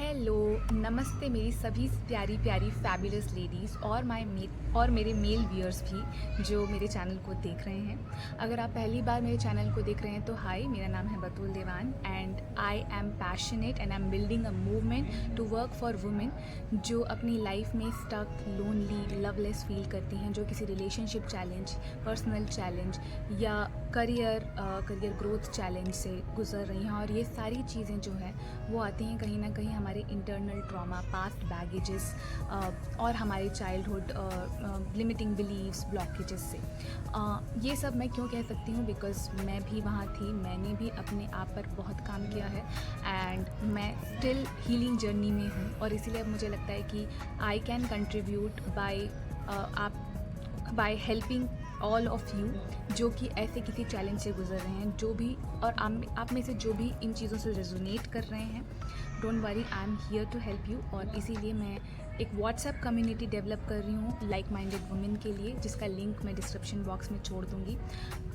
Hello, नमस्ते मेरी सभी प्यारी प्यारी फैबुलस लेडीज़ और मेरे मेल व्यूअर्स भी जो मेरे चैनल को देख रहे हैं। अगर आप पहली बार मेरे चैनल को देख रहे हैं तो हाय, मेरा नाम है Batool Dewan and I am passionate and I am building a movement to work for women जो अपनी लाइफ में स्टक, लोनली, लवलेस फील करती हैं, जो किसी रिलेशनशिप चैलेंज, पर्सनल चैलेंज या करियर ग्रोथ चैलेंज से गुजर रही हैं। और ये सारी चीज़ें जो हैं वो आती हैं कहीं ना कहीं हमारे इंटरनल ट्रॉमा, पास्ट बैगेजेस और हमारे चाइल्डहुड लिमिटिंग बिलीव्स, ब्लॉकेजेस से। ये सब मैं क्यों कह सकती हूँ, बिकॉज़ मैं भी वहाँ थी, मैंने भी अपने आप पर बहुत काम किया है एंड मैं स्टिल हीलिंग जर्नी में हूँ। और इसीलिए अब मुझे लगता है कि I can contribute by helping all of you जो कि ऐसे किसी चैलेंज से गुजर रहे हैं, जो भी और आप में से जो भी इन चीज़ों से रेजोनेट कर रहे हैं, don't worry, I am here to help you. और इसीलिए मैं एक व्हाट्सएप कम्युनिटी डेवलप कर रही हूँ लाइक माइंडेड वुमेन के लिए, जिसका लिंक मैं डिस्क्रिप्शन बॉक्स में छोड़ दूँगी।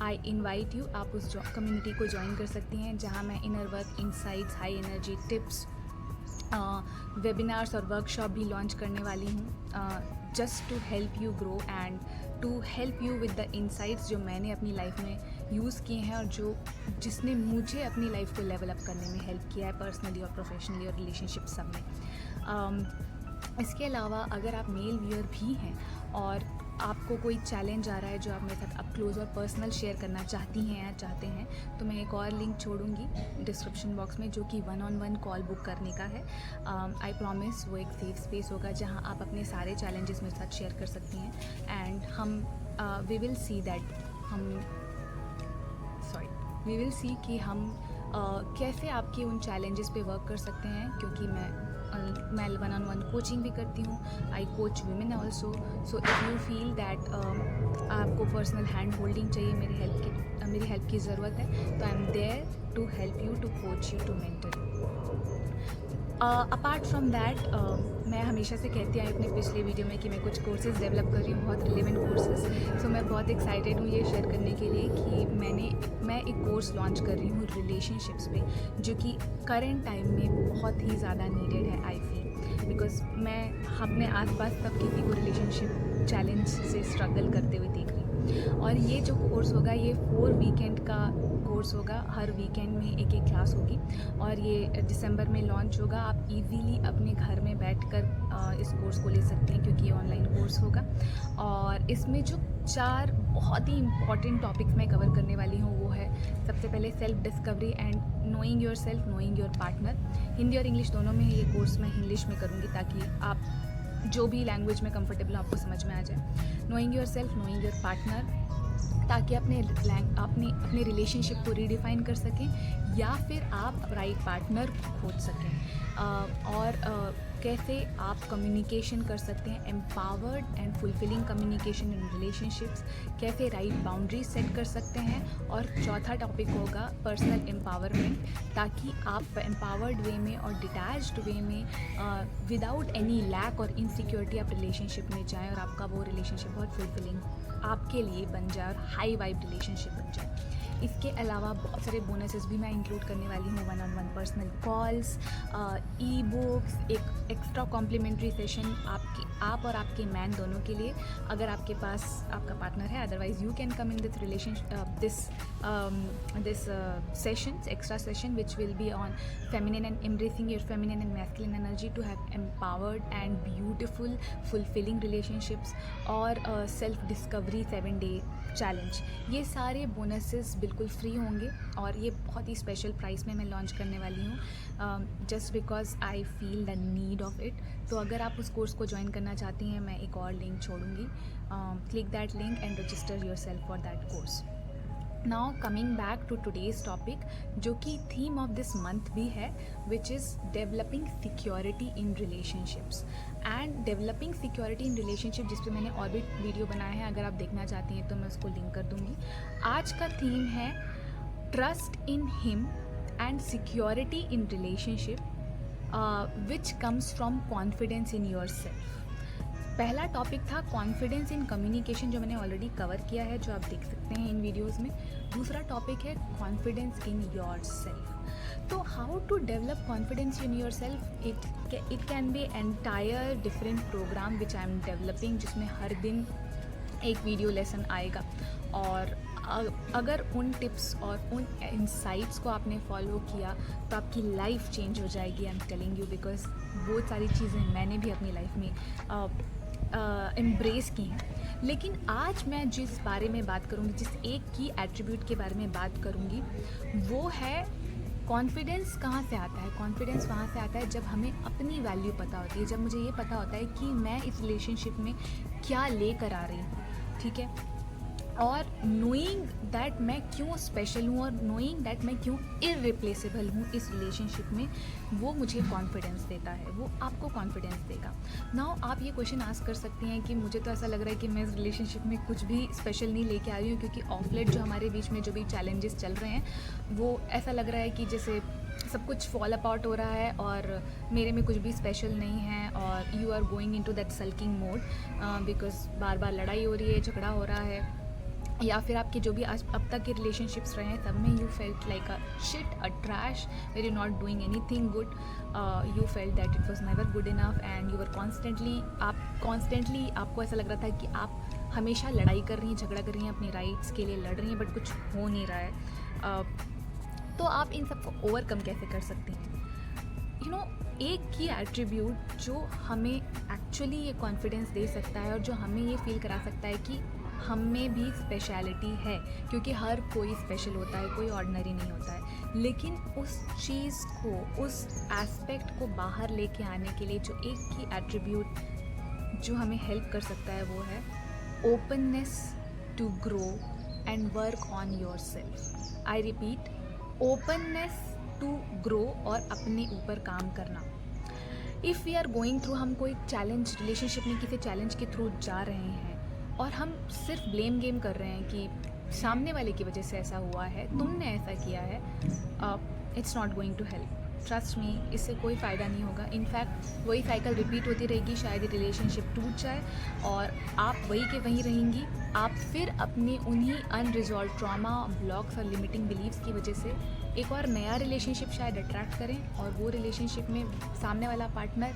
आई इन्वाइट यू, आप उस कम्युनिटी को ज्वाइन कर सकती हैं, जहाँ मैं inner work, insights, high energy tips, webinars और वर्कशॉप भी लॉन्च करने वाली हूँ, just to help you grow and to help you with the insights जो मैंने अपनी लाइफ में यूज़ किए हैं और जिसने मुझे अपनी लाइफ को लेवल अप करने में हेल्प किया है, पर्सनली और प्रोफेशनली और रिलेशनशिप सब में। इसके अलावा अगर आप मेल व्यूअर भी हैं और आपको कोई चैलेंज आ रहा है जो आप मेरे साथ अप क्लोज और पर्सनल शेयर करना चाहती हैं या चाहते हैं, तो मैं एक और लिंक छोड़ूंगी डिस्क्रिप्शन बॉक्स में, जो कि 1-on-1 कॉल बुक करने का है। आई प्रॉमिस वो एक सेफ स्पेस होगा जहां आप अपने सारे चैलेंजेस मेरे साथ शेयर कर सकती हैं एंड वी विल सी कि हम कैसे आपके उन चैलेंजेस पे वर्क कर सकते हैं, क्योंकि मैं 1-on-1 कोचिंग भी करती हूँ। I coach women also, so if you feel that आपको पर्सनल हैंड होल्डिंग चाहिए, मेरी हेल्प की ज़रूरत है, तो I am there to help you, to coach you, to mentor you. Apart from that, मैं हमेशा से कहती आई अपने पिछले वीडियो में कि मैं कुछ कोर्सेज़ डेवलप कर रही हूँ, बहुत रिलेवेंट कोर्सेज़। सो मैं बहुत एक्साइटेड हूँ ये शेयर करने के लिए कि मैं एक कोर्स लॉन्च कर रही हूँ रिलेशनशिप्स पे, जो कि करेंट टाइम में बहुत ही ज़्यादा नीडेड है, आई फील, बिकॉज मैं अपने आसपास सब किसी को रिलेशनशिप चैलेंज से स्ट्रगल करते हुए देख रही हूँ। और ये जो कोर्स होगा, ये 4 वीकेंड का कोर्स होगा, हर वीकेंड में एक क्लास होगी और ये दिसंबर में लॉन्च होगा। आप इजीली अपने घर में बैठकर इस कोर्स को ले सकते हैं, क्योंकि ये ऑनलाइन कोर्स होगा। और इसमें जो 4 बहुत ही इंपॉर्टेंट टॉपिक्स मैं कवर करने वाली हूँ वो है, सबसे पहले self discovery and knowing your self, knowing your partner. Hindi और इंग्लिश दोनों में है ये कोर्स, मैं इंग्लिश में करूँगी ताकि आप जो भी लैंग्वेज में कंफर्टेबल हो आपको समझ में आ जाए। Knowing your self, knowing your partner, ताकि अपने रिलेशनशिप को रीडिफाइन कर सकें या फिर आप राइट पार्टनर खोज सकें। और कैसे आप कम्युनिकेशन कर सकते हैं, empowered and fulfilling communication in relationships, कैसे राइट बाउंड्रीज सेट कर सकते हैं। और चौथा टॉपिक होगा पर्सनल एम्पावरमेंट, ताकि आप एम्पावर्ड वे में और डिटैच्ड वे में विदाउट एनी लैक और इनसिक्योरिटी आप रिलेशनशिप में जाएं और आपका वो रिलेशनशिप बहुत फुलफिलिंग आपके लिए बन जाए और हाई वाइब रिलेशनशिप बन जाए। इसके अलावा बहुत सारे बोनसेस भी मैं इंक्लूड करने वाली हूँ, 1-on-1 personal calls, e books, एक एक्स्ट्रा कॉम्प्लीमेंट्री सेशन आप और आपके मैन दोनों के लिए, अगर आपके पास आपका पार्टनर है। Otherwise you can come in this session, extra session which will be on feminine and embracing your feminine and masculine energy to have empowered and beautiful fulfilling relationships और सेल्फ डिस्कवरी 7-day चैलेंज। ये सारे bonuses बिल्कुल free होंगे और ये बहुत ही special price में मैं लॉन्च करने वाली हूँ, just because I feel the need of it. तो अगर आप उस कोर्स को ज्वाइन करना चाहती हैं, मैं एक और लिंक छोड़ूंगी, click that link and register yourself for that course. Now coming back to today's topic, जो कि थीम ऑफ दिस मंथ भी है, which is developing security in relationships and developing security in relationship, जिस पे मैंने और भी video बनाया है। अगर आप देखना चाहती हैं तो मैं उसको लिंक कर दूँगी। आज का थीम है trust in him and security in relationship which comes from confidence in your self. पहला टॉपिक था कॉन्फिडेंस इन कम्युनिकेशन, जो मैंने ऑलरेडी कवर किया है, जो आप देख सकते हैं इन वीडियोस में। दूसरा टॉपिक है कॉन्फिडेंस इन योर सेल्फ। तो how to develop confidence in yourself, it can be entire different program which I am developing, जिसमें हर दिन एक वीडियो लेसन आएगा। और अगर उन टिप्स और उन इंसाइट्स को आपने फॉलो किया तो आपकी लाइफ चेंज हो जाएगी। I am telling you, because बहुत सारी चीज़ें मैंने भी अपनी लाइफ में एम्ब्रेस की हैं। लेकिन आज मैं जिस बारे में बात करूँगी, जिस एक की एट्रीब्यूट के बारे में बात करूँगी, वो है कॉन्फिडेंस। कहाँ से आता है कॉन्फिडेंस? वहाँ से आता है जब हमें अपनी वैल्यू पता होती है, जब मुझे ये पता होता है कि मैं इस रिलेशनशिप में क्या लेकर आ रही हूँ, ठीक है, और नोइंग दैट मैं क्यों स्पेशल हूँ और नोइंग दैट मैं क्यों इररिप्लेसेबल हूँ इस रिलेशनशिप में, वो मुझे कॉन्फिडेंस देता है, वो आपको कॉन्फिडेंस देगा। नाउ आप ये क्वेश्चन आस्क कर सकती हैं कि मुझे तो ऐसा लग रहा है कि मैं इस रिलेशनशिप में कुछ भी स्पेशल नहीं लेके आ रही हूँ, क्योंकि ऑफ लेट जो हमारे बीच में जो भी चैलेंजेस चल रहे हैं वो ऐसा लग रहा है कि जैसे सब कुछ फॉल अपाउट हो रहा है और मेरे में कुछ भी स्पेशल नहीं है, और you are going into that sulking mode because बार बार लड़ाई हो रही है, झगड़ा हो रहा है, या फिर आपके जो भी आज अब तक के रिलेशनशिप्स रहे हैं सब में you felt like a shit, a trash, were you not doing anything good, you felt that it was never good enough, and you are constantly आपको ऐसा लग रहा था कि आप हमेशा लड़ाई कर रही हैं, झगड़ा कर रही हैं, अपनी राइट्स के लिए लड़ रही हैं, बट कुछ हो नहीं रहा है। तो आप इन सबको ओवरकम कैसे कर सकती हैं? यू नो, एक की एट्रीब्यूट जो हमें एक्चुअली ये कॉन्फिडेंस दे सकता है और जो हमें ये फील करा सकता है कि हम में भी स्पेशलिटी है, क्योंकि हर कोई स्पेशल होता है, कोई ऑर्डिनरी नहीं होता है, लेकिन उस चीज़ को, उस एस्पेक्ट को बाहर लेके आने के लिए जो एक की एट्रीब्यूट जो हमें हेल्प कर सकता है वो है openness to grow and work on yourself. I repeat, openness to grow और अपने ऊपर काम करना। If we are going through, हम कोई चैलेंज रिलेशनशिप में किसी चैलेंज के थ्रू जा रहे हैं और हम सिर्फ ब्लेम गेम कर रहे हैं कि सामने वाले की वजह से ऐसा हुआ है, तुमने ऐसा किया है, it's not going to help. Trust me, इससे कोई फ़ायदा नहीं होगा। इनफैक्ट वही साइकिल रिपीट होती रहेगी, शायद ये रिलेशनशिप टूट जाए और आप वही के वहीं रहेंगी। आप फिर अपने उन्हीं अनरिजॉल्व ट्रॉमा, ब्लॉक्स और लिमिटिंग बिलीव्स की वजह से एक और नया रिलेशनशिप शायद अट्रैक्ट करें, और वो रिलेशनशिप में सामने वाला पार्टनर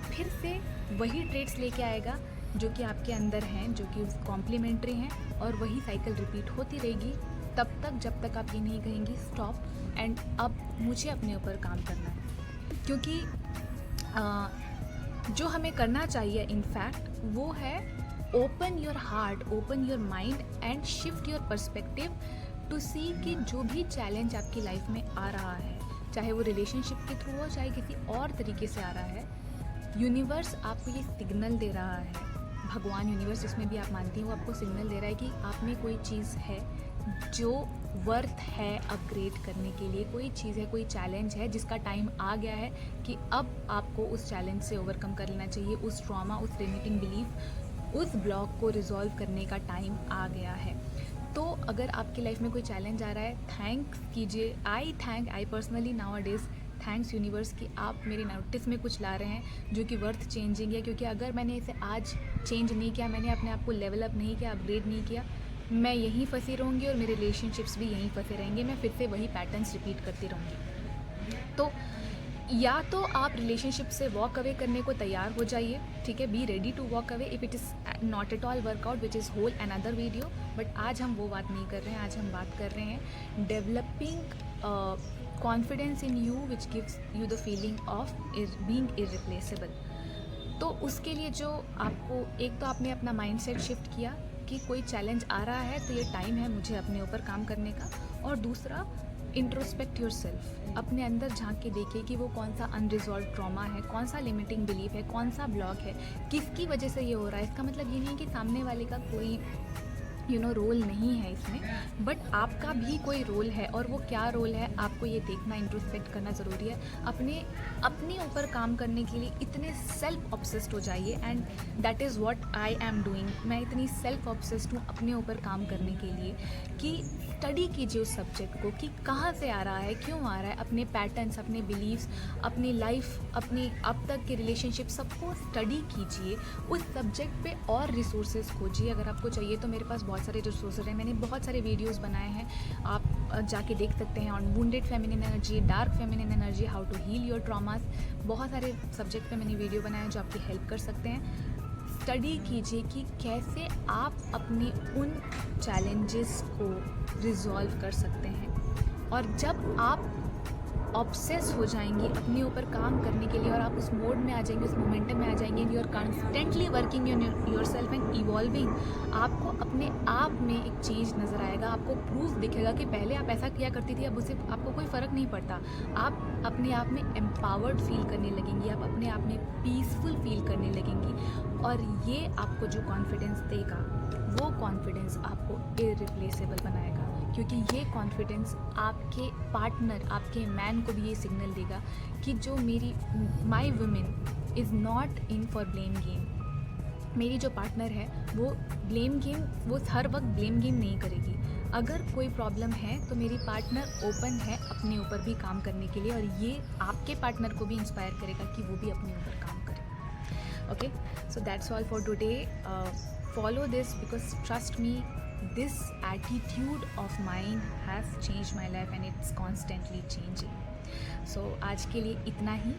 फिर से वही ट्रेट्स लेके आएगा जो कि आपके अंदर हैं, जो कि कॉम्प्लीमेंट्री हैं, और वही साइकिल रिपीट होती रहेगी तब तक जब तक आप ये नहीं कहेंगी स्टॉप एंड अब मुझे अपने ऊपर काम करना है। क्योंकि जो हमें करना चाहिए इनफैक्ट वो है open your heart, open your mind and shift your perspective to see कि जो भी चैलेंज आपकी लाइफ में आ रहा है, चाहे वो रिलेशनशिप के थ्रू हो, चाहे किसी और तरीके से आ रहा है, यूनिवर्स आपको ये सिग्नल दे रहा है, भगवान, यूनिवर्स जिसमें भी आप मानती हैं, वो आपको सिग्नल दे रहा है कि आप में कोई चीज़ है जो वर्थ है अपग्रेड करने के लिए, कोई चीज़ है, कोई चैलेंज है जिसका टाइम आ गया है कि अब आपको उस चैलेंज से ओवरकम कर लेना चाहिए, उस ट्रॉमा, उस लिमिटिंग बिलीफ, उस ब्लॉक को रिजॉल्व करने का टाइम आ गया है। तो अगर आपकी लाइफ में कोई चैलेंज आ रहा है, थैंक्स कीजिए। I personally now a days thanks universe कि आप मेरी नोटिस में कुछ ला रहे हैं जो कि वर्थ चेंजिंग है, क्योंकि अगर मैंने इसे आज चेंज नहीं किया, मैंने अपने आप को लेवल अप नहीं किया, अपग्रेड नहीं किया, मैं यहीं फंसी रहूँगी और मेरे रिलेशनशिप्स भी यहीं फंसे रहेंगे, मैं फिर से वही पैटर्न्स रिपीट करती रहूँगी। तो या तो आप रिलेशनशिप से वॉक अवे करने को तैयार हो जाइए, ठीक है, be ready to walk away if it is not at all work out which is whole another video, but आज हम वो बात नहीं कर रहे हैं। आज हम बात कर रहे हैं developing confidence in you which gives you the feeling of being irreplaceable. तो उसके लिए जो आपको, एक तो आपने अपना माइंडसेट शिफ्ट किया कि कोई चैलेंज आ रहा है तो ये टाइम है मुझे अपने ऊपर काम करने का, और दूसरा इंट्रोस्पेक्ट योर सेल्फ, अपने अंदर झांक के देखिए कि वो कौन सा अनरिजॉल्व ट्रॉमा है, कौन सा लिमिटिंग बिलीफ है, कौन सा ब्लॉक है, किसकी वजह से ये हो रहा है। इसका मतलब ये नहीं है कि सामने वाले का कोई रोल नहीं है इसमें, बट आपका भी कोई रोल है, और वो क्या रोल है आपको ये देखना, इंट्रोस्पेक्ट करना ज़रूरी है। अपने ऊपर काम करने के लिए इतने सेल्फ ऑब्सेस्ड हो जाइए, and that is what I am doing. मैं इतनी सेल्फ ऑब्सेस्ड हूँ अपने ऊपर काम करने के लिए कि स्टडी कीजिए उस सब्जेक्ट को कि कहाँ से आ रहा है, क्यों आ रहा है, अपने पैटर्न्स, अपने बिलीव्स, अपनी लाइफ, अपनी अब तक के रिलेशनशिप, सबको स्टडी कीजिए। उस सब्जेक्ट पे और रिसोर्सेज खोजिए। अगर आपको चाहिए तो मेरे पास बहुत सारे रिसोर्सेज हैं, मैंने बहुत सारे वीडियोस बनाए हैं, आप जाके देख सकते हैं। On wounded feminine energy, dark feminine energy, how to heal your traumas, बहुत सारे सब्जेक्ट पे मैंने वीडियो बनाए हैं जो आपकी हेल्प कर सकते हैं। स्टडी कीजिए कि कैसे आप अपने उन चैलेंजेस को रिजॉल्व कर सकते हैं। और जब आप ऑब्सेस हो जाएंगी अपने ऊपर काम करने के लिए और आप उस मोड में आ जाएंगे, उस मोमेंटम में आ जाएंगे, and you are constantly working on yourself and evolving, आपको अपने आप में एक चेंज नज़र आएगा। आपको प्रूफ दिखेगा कि पहले आप ऐसा किया करती थी, अब उससे आपको कोई फ़र्क नहीं पड़ता। आप अपने आप में एम्पावर्ड फील करने लगेंगी, आप अपने आप में पीसफुल फील करने लगेंगी, और ये आपको जो कॉन्फिडेंस देगा वो कॉन्फिडेंस आपको इरिप्लेसेबल बनाएगा, क्योंकि ये कॉन्फिडेंस आपके पार्टनर, आपके मैन को भी ये सिग्नल देगा कि जो my women is not in for blame game. मेरी जो पार्टनर है वो ब्लेम गेम, वो हर वक्त ब्लेम गेम नहीं करेगी। अगर कोई प्रॉब्लम है तो मेरी पार्टनर ओपन है अपने ऊपर भी काम करने के लिए, और ये आपके पार्टनर को भी इंस्पायर करेगा कि वो भी अपने ऊपर काम करे। Okay, so that's all for today. Follow this because trust me, this attitude of mine has changed my life and it's constantly changing. So आज के लिए इतना ही।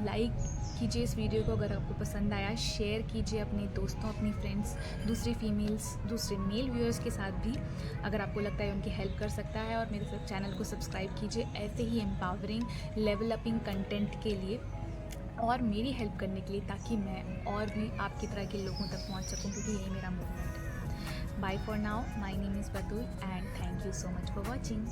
लाइक कीजिए इस वीडियो को अगर आपको पसंद आया, शेयर कीजिए अपने दोस्तों, अपनी फ्रेंड्स, दूसरी फीमेल्स, दूसरे मेल व्यूअर्स के साथ भी अगर आपको लगता है उनकी हेल्प कर सकता है। और मेरे चैनल को सब्सक्राइब कीजिए ऐसे ही एम्पावरिंग, लेवल अपिंग कंटेंट के लिए और मेरी हेल्प करने के लिए, ताकि मैं और भी आपकी तरह के लोगों तक पहुँच सकूँ, क्योंकि यही मेरा मूवमेंट है। Bye for now. My name is Batul and thank you so much for watching.